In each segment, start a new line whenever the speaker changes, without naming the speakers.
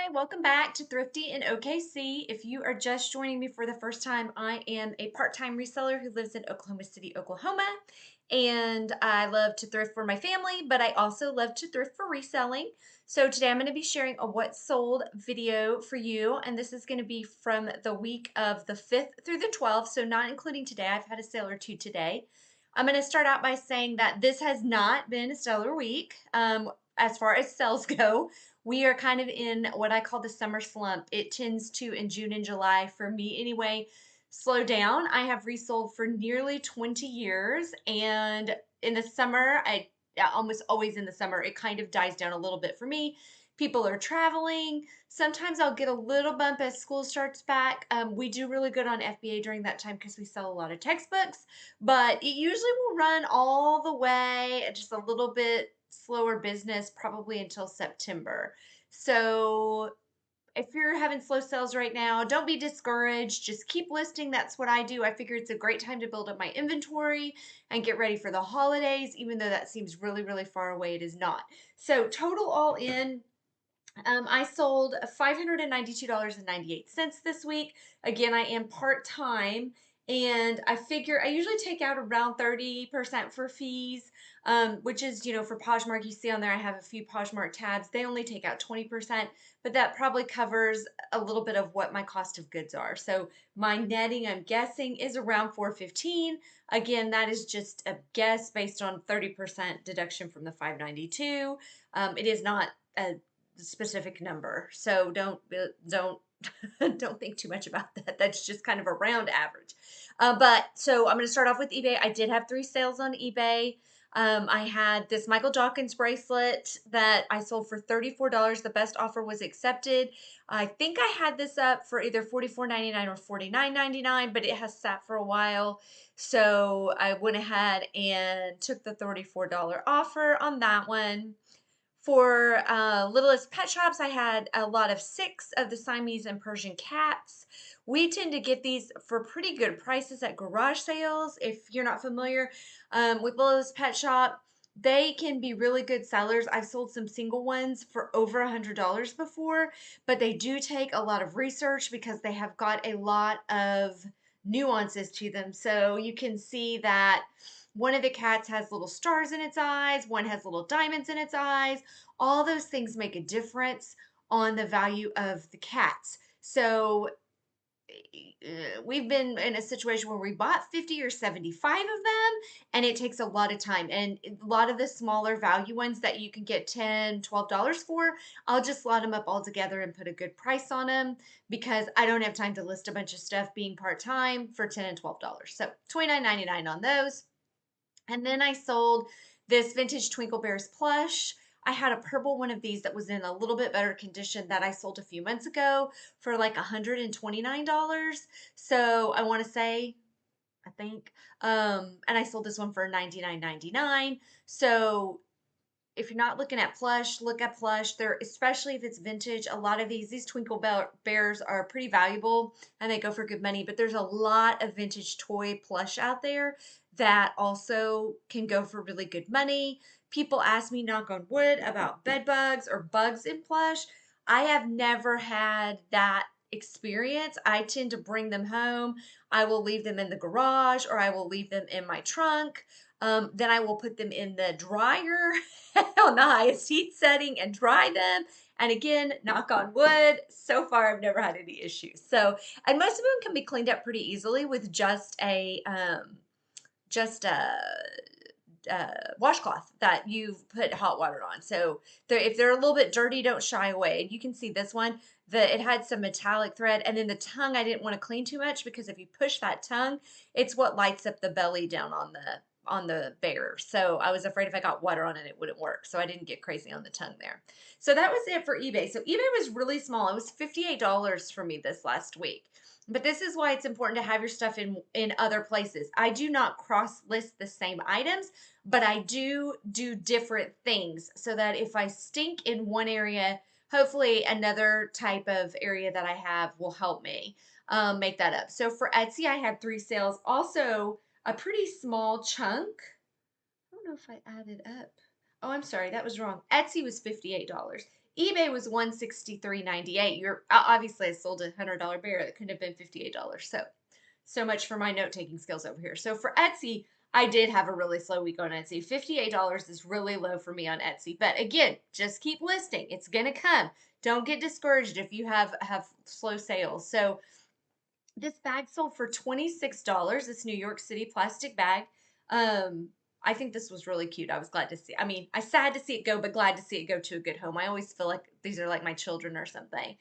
Hi, welcome back to Thrifty in OKC. If you are just joining me for the first time, I am a part-time reseller who lives in Oklahoma City, Oklahoma, and I love to thrift for my family, but I also love to thrift for reselling. So today I'm going to be sharing a what sold video for you, and this is going to be from the week of the 5th through the 12th, so not including today. I've had a sale or two today. I'm going to start out by saying that this has not been a stellar week as far as sales go. We are kind of in what I call the summer slump. It tends to, in June and July, for me anyway, slow down. I have resold for nearly 20 years, and in the summer, almost always in the summer, it kind of dies down a little bit for me. People are traveling. Sometimes I'll get a little bump as school starts back. We do really good on FBA during that time because we sell a lot of textbooks, but it usually will run all the way, just a little bit slower business, probably until September. So if you're having slow sales right now, don't be discouraged. Just keep listing. That's what I do. I figure it's a great time to build up my inventory and get ready for the holidays, even though that seems really, really far away, it is not. So total all in, I sold $592.98 this week. Again, I am part-time, and I figure I usually take out around 30% for fees, which is, for Poshmark, you see on there I have a few Poshmark tabs. They only take out 20%, but that probably covers a little bit of what my cost of goods are. So my netting, I'm guessing, is around 415. Again, that is just a guess based on 30% deduction from the 592. It is not a specific number. So don't don't think too much about that. That's just kind of a round average. But so I'm going to start off with eBay. I did have 3 sales on eBay. I had this Michael Dawkins bracelet that I sold for $34. The best offer was accepted. I think I had this up for either $44.99 or $49.99, but it has sat for a while. So I went ahead and took the $34 offer on that one. For Littlest Pet Shops, I had a lot of 6 of the Siamese and Persian cats. We tend to get these for pretty good prices at garage sales. If you're not familiar with Littlest Pet Shop, they can be really good sellers. I've sold some single ones for over $100 before, but they do take a lot of research because they have got a lot of nuances to them. So you can see that one of the cats has little stars in its eyes, one has little diamonds in its eyes. All those things make a difference on the value of the cats. So we've been in a situation where we bought 50 or 75 of them, and it takes a lot of time. And a lot of the smaller value ones that you can get $10, $12 for, I'll just lot them up all together and put a good price on them because I don't have time to list a bunch of stuff being part-time for $10 and $12. So $29.99 on those. And then I sold this vintage Twinkle Bears plush. I had a purple one of these that was in a little bit better condition that I sold a few months ago for like $129. So I want to say, I think, and I sold this one for $99.99. So if you're not looking at plush, look at plush. They're, especially if it's vintage, a lot of these Twinkle Bears are pretty valuable and they go for good money, but there's a lot of vintage toy plush out there that also can go for really good money. People ask me, knock on wood, about bed bugs or bugs in plush. I have never had that experience. I tend to bring them home. I will leave them in the garage or I will leave them in my trunk. Then I will put them in the dryer on the highest heat setting and dry them. And again, knock on wood, so far I've never had any issues. So, and most of them can be cleaned up pretty easily with just a just a washcloth that you've put hot water on. So if they're a little bit dirty, don't shy away. And you can see this one, it had some metallic thread, and then the tongue I didn't want to clean too much because if you push that tongue, it's what lights up the belly down on the bear. So I was afraid if I got water on it, it wouldn't work. So I didn't get crazy on the tongue there. So that was it for eBay. So eBay was really small. It was $58 for me this last week. But this is why it's important to have your stuff in other places. I do not cross list the same items, but I do different things so that if I stink in one area, hopefully another type of area that I have will help me make that up. So for Etsy, I had 3 sales. Also, a pretty small chunk. I don't know if I added up. Oh, I'm sorry, that was wrong. Etsy was $58. eBay was $163.98. You're obviously I sold a $100 bear that could have been $58. So much for my note taking skills over here. So for Etsy, I did have a really slow week on Etsy. $58 is really low for me on Etsy. But again, just keep listing. It's gonna come. Don't get discouraged if you have slow sales. So this bag sold for $26. This New York City plastic bag. I think this was really cute. I was glad to see. I mean, I sad to see it go, but glad to see it go to a good home. I always feel like these are like my children or something.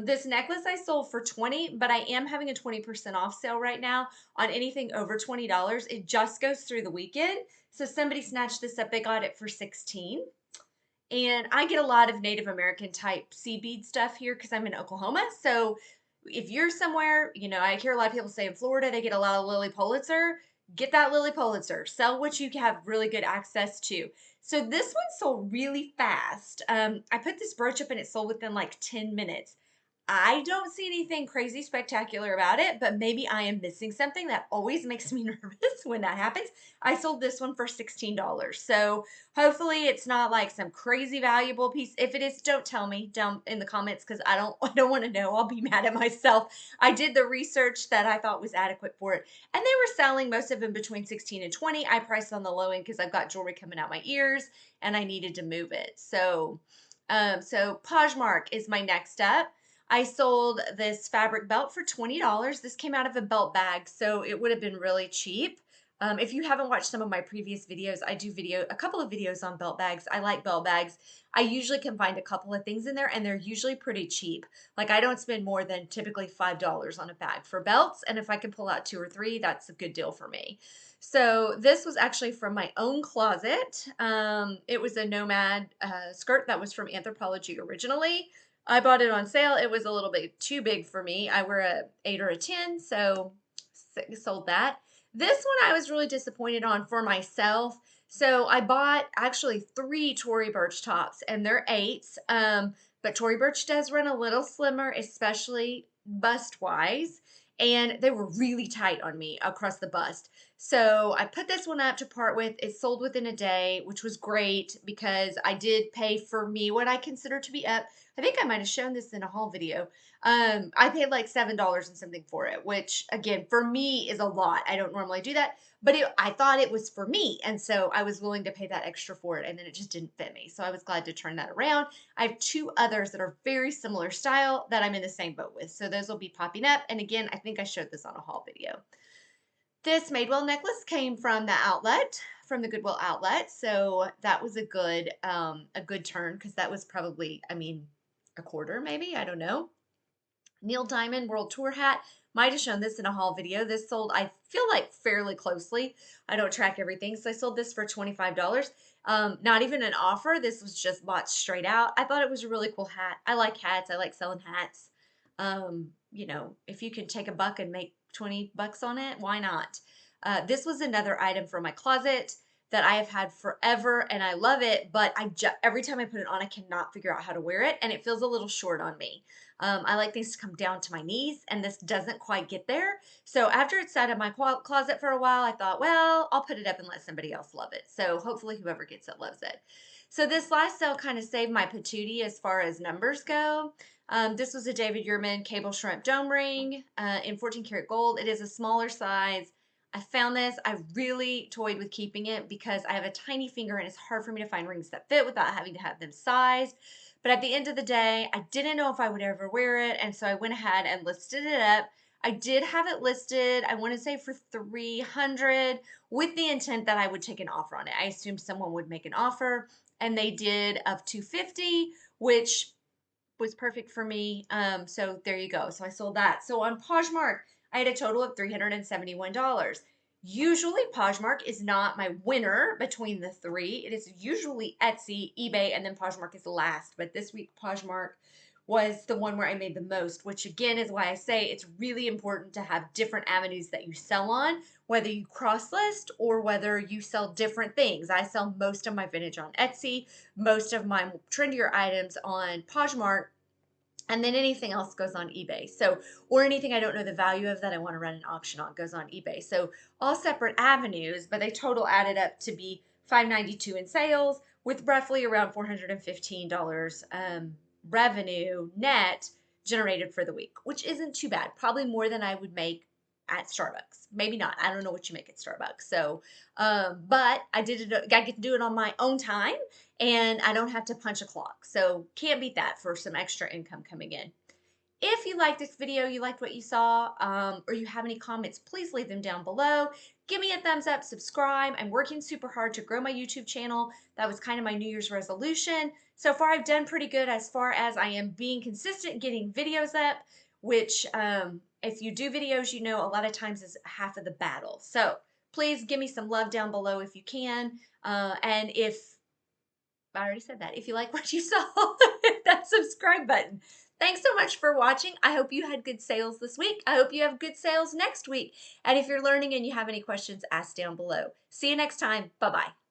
This necklace I sold for 20, but I am having a 20% off sale right now on anything over $20. It just goes through the weekend. So somebody snatched this up. They got it for 16. And I get a lot of Native American type sea bead stuff here because I'm in Oklahoma. So if you're somewhere, you know, I hear a lot of people say in Florida they get a lot of Lily Pulitzer. Get that Lily Pulitzer. Sell what you have really good access to. So this one sold really fast. I put this brooch up and it sold within like 10 minutes. I don't see anything crazy spectacular about it, but maybe I am missing something. That always makes me nervous when that happens. I sold this one for $16. So hopefully it's not like some crazy valuable piece. If it is, don't tell me down in the comments because I don't want to know. I'll be mad at myself. I did the research that I thought was adequate for it. And they were selling most of them between 16 and 20. I priced on the low end because I've got jewelry coming out my ears and I needed to move it. So Poshmark is my next up. I sold this fabric belt for $20. This came out of a belt bag, so it would have been really cheap. If you haven't watched some of my previous videos, I do a couple of videos on belt bags. I like belt bags. I usually can find a couple of things in there, and they're usually pretty cheap. Like I don't spend more than typically $5 on a bag for belts, and if I can pull out 2 or 3, that's a good deal for me. So this was actually from my own closet. It was a nomad skirt that was from Anthropologie originally. I bought it on sale. It was a little bit too big for me. I wear a 8 or a 10, so sold that. This one I was really disappointed on for myself. So I bought actually 3 Tory Burch tops, and they're 8s. But Tory Burch does run a little slimmer, especially bust-wise, and they were really tight on me across the bust. So I put this one up to part with. It sold within a day, which was great because I did pay for me what I consider to be up. I think I might have shown this in a haul video. I paid like $7 and something for it, which again, for me is a lot. I don't normally do that, but I thought it was for me. And so I was willing to pay that extra for it. And then it just didn't fit me. So I was glad to turn that around. I have 2 others that are very similar style that I'm in the same boat with. So those will be popping up. And again, I think I showed this on a haul video. This Madewell necklace came from the outlet, from the Goodwill outlet. So that was a good turn because that was probably, I mean, a quarter maybe, I don't know. Neil Diamond World Tour hat. Might have shown this in a haul video. This sold, I feel like, fairly closely. I don't track everything, so I sold this for $25. Not even an offer. This was just bought straight out. I thought it was a really cool hat. I like hats. I like selling hats. You know, if you can take $1 and make 20 bucks on it, why not? This was another item from my closet that I have had forever and I love it, but every time I put it on, I cannot figure out how to wear it and it feels a little short on me. I like things to come down to my knees and this doesn't quite get there. So after it sat in my closet for a while, I thought, well, I'll put it up and let somebody else love it. So hopefully whoever gets it loves it. So this last sale kind of saved my patootie as far as numbers go. This was a David Yurman cable shrimp dome ring in 14 karat gold. It is a smaller size. I found this. I really toyed with keeping it because I have a tiny finger and it's hard for me to find rings that fit without having to have them sized. But at the end of the day, I didn't know if I would ever wear it, and so I went ahead and listed it up. I did have it listed, I want to say for $300 with the intent that I would take an offer on it. I assumed someone would make an offer, and they did of $250, which was perfect for me. So there you go. So I sold that. So on Poshmark, I had a total of $371. Usually Poshmark is not my winner between the 3. It is usually Etsy, eBay, and then Poshmark is last. But this week Poshmark was the one where I made the most, which again is why I say it's really important to have different avenues that you sell on, whether you cross list or whether you sell different things. I sell most of my vintage on Etsy, most of my trendier items on Poshmark, and then anything else goes on eBay. So, or anything I don't know the value of that I want to run an auction on goes on eBay. So all separate avenues, but they total added up to be $592 in sales with roughly around $415 revenue net generated for the week, which isn't too bad. Probably more than I would make at Starbucks. Maybe not. I don't know what you make at Starbucks. So, but I did it. I get to do it on my own time, and I don't have to punch a clock. So can't beat that for some extra income coming in. If you liked this video, you liked what you saw, or you have any comments, please leave them down below. Give me a thumbs up, subscribe. I'm working super hard to grow my YouTube channel. That was kind of my New Year's resolution. So far, I've done pretty good as far as I am being consistent, getting videos up, which if you do videos, you know a lot of times is half of the battle. So please give me some love down below if you can. And if I already said that. If you like what you saw, hit that subscribe button. Thanks so much for watching. I hope you had good sales this week. I hope you have good sales next week. And if you're learning and you have any questions, ask down below. See you next time. Bye-bye.